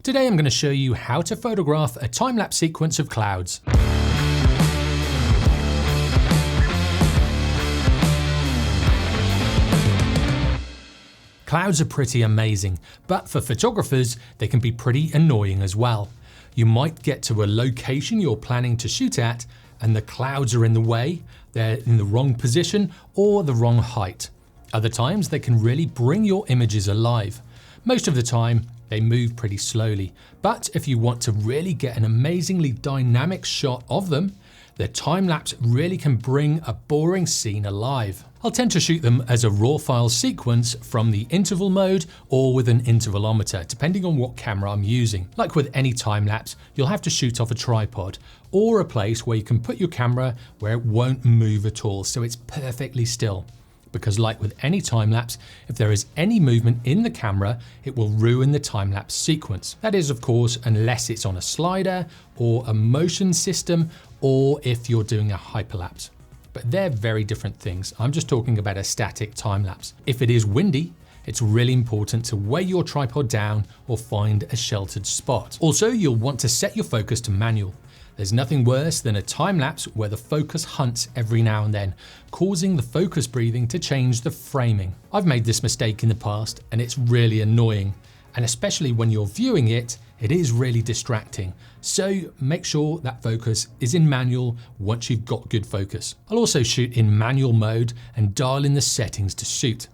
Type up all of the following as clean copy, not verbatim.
Today I'm going to show you how to photograph a time-lapse sequence of clouds. Clouds are pretty amazing, but for photographers, they can be pretty annoying as well. You might get to a location you're planning to shoot at, and the clouds are in the way, they're in the wrong position or the wrong height. Other times they can really bring your images alive. Most of the time, they move pretty slowly, but if you want to really get an amazingly dynamic shot of them, the time-lapse really can bring a boring scene alive. I'll tend to shoot them as a raw file sequence from the interval mode or with an intervalometer, depending on what camera I'm using. Like with any time-lapse, you'll have to shoot off a tripod or a place where you can put your camera where it won't move at all, so it's perfectly still. Because like with any time-lapse, if there is any movement in the camera, it will ruin the time-lapse sequence. That is, of course, unless it's on a slider or a motion system, or if you're doing a hyperlapse. But they're very different things. I'm just talking about a static time-lapse. If it is windy, it's really important to weigh your tripod down or find a sheltered spot. Also, you'll want to set your focus to manual. There's nothing worse than a time-lapse where the focus hunts every now and then, causing the focus breathing to change the framing. I've made this mistake in the past and it's really annoying. And especially when you're viewing it, it is really distracting. So make sure that focus is in manual once you've got good focus. I'll also shoot in manual mode and dial in the settings to suit.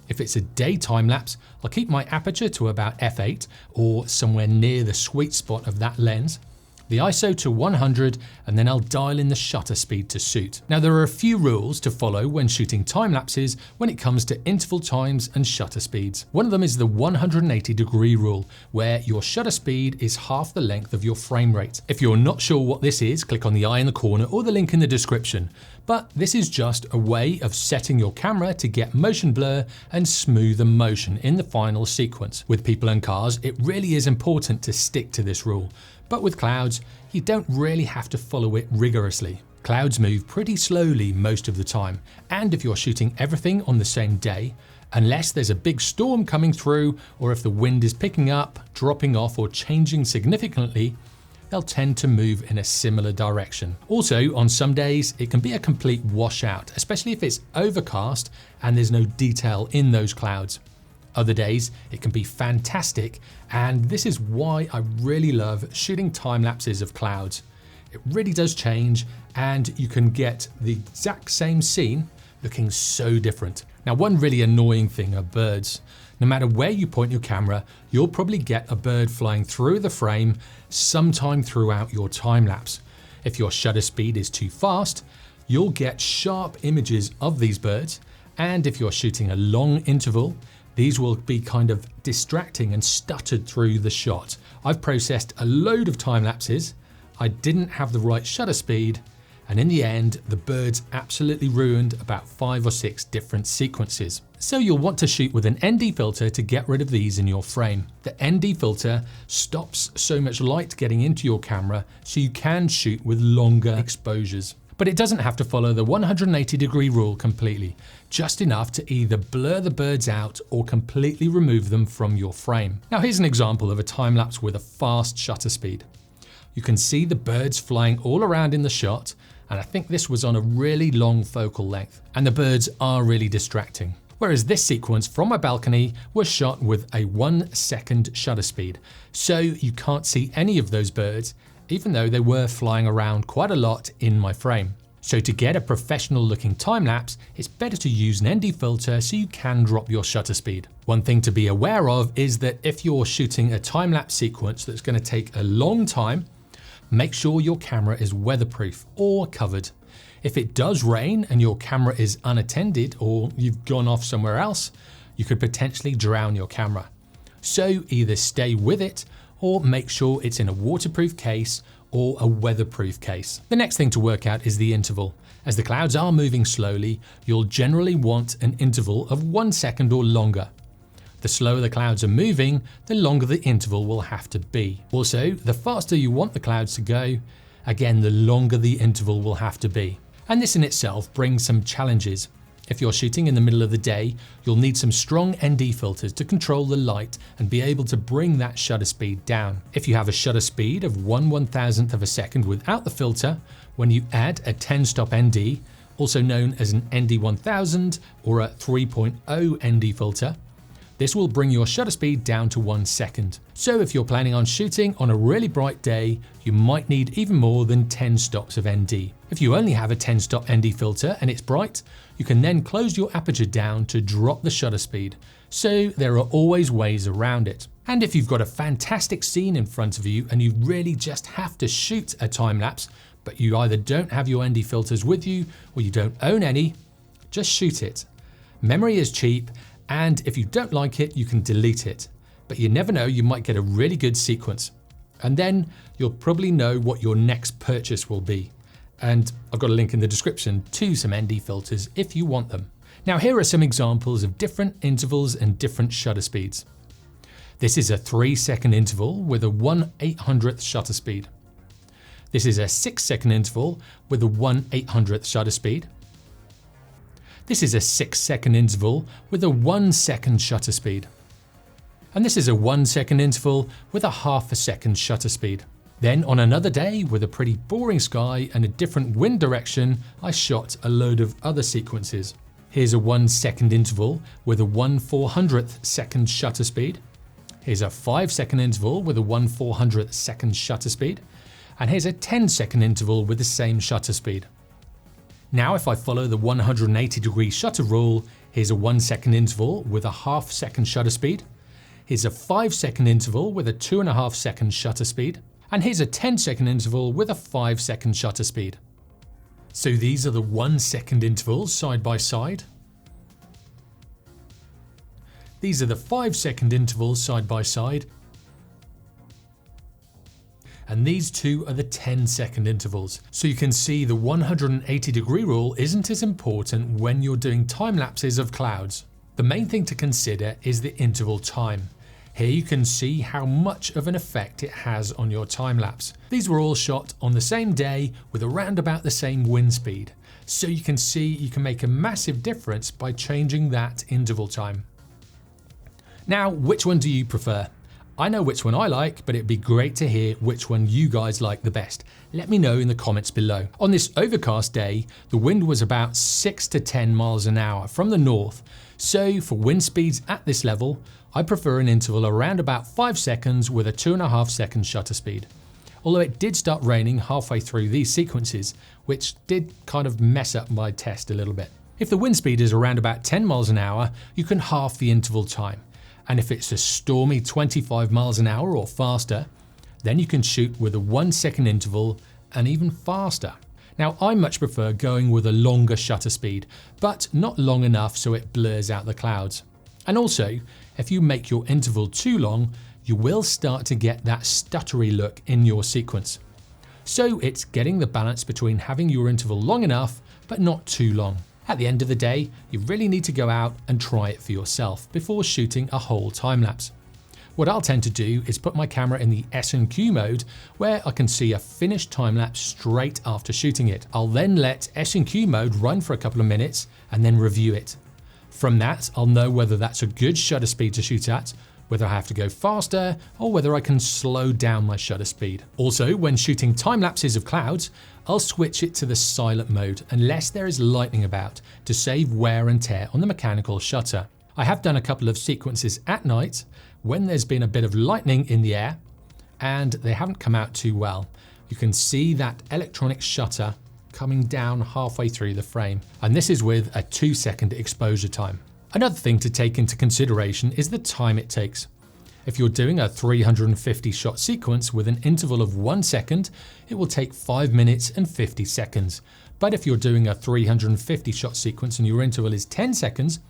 If it's a day time-lapse, I'll keep my aperture to about f8 or somewhere near the sweet spot of that lens, the ISO to 100, and then I'll dial in the shutter speed to suit. Now there are a few rules to follow when shooting time lapses when it comes to interval times and shutter speeds. One of them is the 180-degree rule, where your shutter speed is half the length of your frame rate. If you're not sure what this is, click on the eye in the corner or the link in the description. But this is just a way of setting your camera to get motion blur and smoother motion in the final sequence. With people and cars, it really is important to stick to this rule. But with clouds, you don't really have to follow it rigorously. Clouds move pretty slowly most of the time, and if you're shooting everything on the same day, unless there's a big storm coming through or if the wind is picking up, dropping off or changing significantly, they'll tend to move in a similar direction. Also, on some days, it can be a complete washout, especially if it's overcast and there's no detail in those clouds. Other days, it can be fantastic, and this is why I really love shooting time lapses of clouds. It really does change, and you can get the exact same scene looking so different. Now, one really annoying thing are birds. No matter where you point your camera, you'll probably get a bird flying through the frame sometime throughout your time lapse. If your shutter speed is too fast, you'll get sharp images of these birds, and if you're shooting a long interval, these will be kind of distracting and stuttered through the shot. I've processed a load of time lapses, I didn't have the right shutter speed, and in the end, the birds absolutely ruined about 5 or 6 different sequences. So you'll want to shoot with an ND filter to get rid of these in your frame. The ND filter stops so much light getting into your camera, so you can shoot with longer exposures. But it doesn't have to follow the 180-degree rule completely, just enough to either blur the birds out or completely remove them from your frame. Now here's an example of a time-lapse with a fast shutter speed. You can see the birds flying all around in the shot, and I think this was on a really long focal length, and the birds are really distracting. Whereas this sequence from my balcony was shot with a 1-second shutter speed, so you can't see any of those birds, even though they were flying around quite a lot in my frame. So to get a professional looking time-lapse, it's better to use an ND filter so you can drop your shutter speed. One thing to be aware of is that if you're shooting a time-lapse sequence that's going to take a long time, make sure your camera is weatherproof or covered. If it does rain and your camera is unattended or you've gone off somewhere else, you could potentially drown your camera. So either stay with it or make sure it's in a waterproof case or a weatherproof case. The next thing to work out is the interval. As the clouds are moving slowly, you'll generally want an interval of 1 second or longer. The slower the clouds are moving, the longer the interval will have to be. Also, the faster you want the clouds to go, again, the longer the interval will have to be. And this in itself brings some challenges. If you're shooting in the middle of the day, you'll need some strong ND filters to control the light and be able to bring that shutter speed down. If you have a shutter speed of 1/1000th of a second without the filter, when you add a 10-stop ND, also known as an ND1000 or a 3.0 ND filter, this will bring your shutter speed down to 1 second. So if you're planning on shooting on a really bright day, you might need even more than 10 stops of ND. If you only have a 10-stop ND filter and it's bright, you can then close your aperture down to drop the shutter speed. So there are always ways around it. And if you've got a fantastic scene in front of you and you really just have to shoot a time lapse, but you either don't have your ND filters with you or you don't own any, just shoot it. Memory is cheap, and if you don't like it, you can delete it. But you never know, you might get a really good sequence. And then you'll probably know what your next purchase will be. And I've got a link in the description to some ND filters if you want them. Now here are some examples of different intervals and different shutter speeds. This is a 3-second interval with a 1/800th shutter speed. This is a 6-second interval with a 1/800th shutter speed. This is a 6-second interval with a 1 second shutter speed. And this is a 1 second interval with a 1/2 second shutter speed. Then on another day with a pretty boring sky and a different wind direction, I shot a load of other sequences. Here's a 1 second interval with a 1/400th second shutter speed. Here's a 5-second interval with a 1/400th second shutter speed. And here's a 10-second interval with the same shutter speed. Now if I follow the 180-degree shutter rule, here's a 1 second interval with a 1/2 second shutter speed. Here's a 5-second interval with a 2.5 second shutter speed. And here's a 10-second interval with a 5-second shutter speed. So these are the 1 second intervals side by side. These are the 5-second intervals side by side. And these two are the 10-second intervals. So you can see the 180-degree rule isn't as important when you're doing time lapses of clouds. The main thing to consider is the interval time. Here you can see how much of an effect it has on your time lapse. These were all shot on the same day with around about the same wind speed. So you can see you can make a massive difference by changing that interval time. Now, which one do you prefer? I know which one I like, but it'd be great to hear which one you guys like the best. Let me know in the comments below. On this overcast day, the wind was about 6 to 10 miles an hour from the north. So for wind speeds at this level, I prefer an interval around about 5 seconds with a 2.5 second shutter speed. Although it did start raining halfway through these sequences, which did kind of mess up my test a little bit. If the wind speed is around about 10 miles an hour, you can halve the interval time. And if it's a stormy 25 miles an hour or faster, then you can shoot with a 1 second interval and even faster. Now I much prefer going with a longer shutter speed, but not long enough so it blurs out the clouds. And also, if you make your interval too long, you will start to get that stuttery look in your sequence. So it's getting the balance between having your interval long enough, but not too long. At the end of the day, you really need to go out and try it for yourself before shooting a whole time lapse. What I'll tend to do is put my camera in the S&Q mode where I can see a finished time lapse straight after shooting it. I'll then let S&Q mode run for a couple of minutes and then review it. From that, I'll know whether that's a good shutter speed to shoot at, whether I have to go faster, or whether I can slow down my shutter speed. Also, when shooting time lapses of clouds, I'll switch it to the silent mode unless there is lightning about to save wear and tear on the mechanical shutter. I have done a couple of sequences at night when there's been a bit of lightning in the air and they haven't come out too well. You can see that electronic shutter coming down halfway through the frame, and this is with a 2 second exposure time. Another thing to take into consideration is the time it takes. If you're doing a 350 shot sequence with an interval of 1 second, it will take 5 minutes and 50 seconds. But if you're doing a 350 shot sequence and your interval is 10 seconds,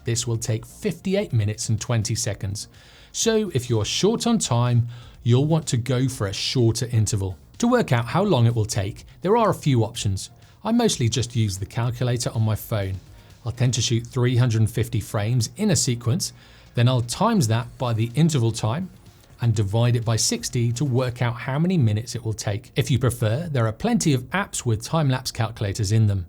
this will take 58 minutes and 20 seconds. So if you're short on time, you'll want to go for a shorter interval. To work out how long it will take, there are a few options. I mostly just use the calculator on my phone. I'll tend to shoot 350 frames in a sequence, then I'll times that by the interval time and divide it by 60 to work out how many minutes it will take. If you prefer, there are plenty of apps with time-lapse calculators in them.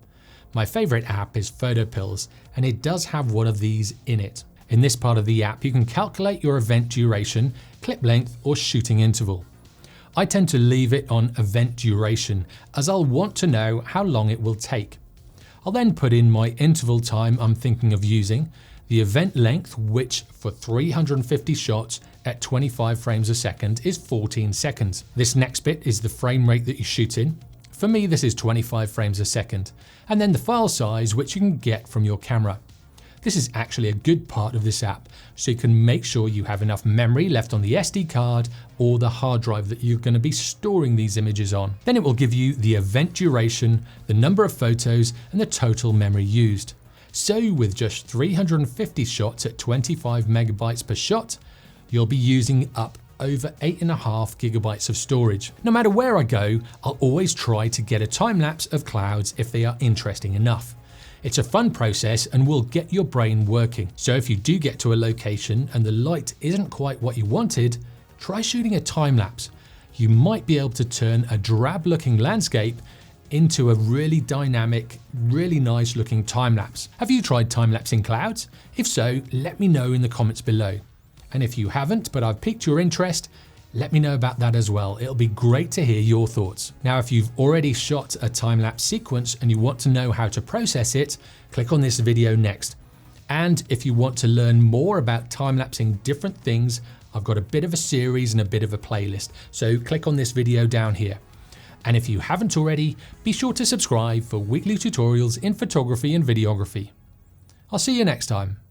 My favorite app is Photopills, and it does have one of these in it. In this part of the app, you can calculate your event duration, clip length, or shooting interval. I tend to leave it on event duration as I'll want to know how long it will take. I'll then put in my interval time I'm thinking of using, the event length, which for 350 shots at 25 frames a second is 14 seconds. This next bit is the frame rate that you shoot in. For me, this is 25 frames a second. And then the file size, which you can get from your camera. This is actually a good part of this app, so you can make sure you have enough memory left on the SD card or the hard drive that you're going to be storing these images on. Then it will give you the event duration, the number of photos, and the total memory used. So with just 350 shots at 25 megabytes per shot, you'll be using up over 8.5 gigabytes of storage. No matter where I go, I'll always try to get a time lapse of clouds if they are interesting enough. It's a fun process and will get your brain working. So if you do get to a location and the light isn't quite what you wanted, try shooting a time lapse. You might be able to turn a drab looking landscape into a really dynamic, really nice looking time lapse. Have you tried time lapsing clouds? If so, let me know in the comments below. And if you haven't, but I've piqued your interest, let me know about that as well. It'll be great to hear your thoughts. Now, if you've already shot a time-lapse sequence and you want to know how to process it, click on this video next. And if you want to learn more about time-lapsing different things, I've got a bit of a series and a bit of a playlist. So click on this video down here. And if you haven't already, be sure to subscribe for weekly tutorials in photography and videography. I'll see you next time.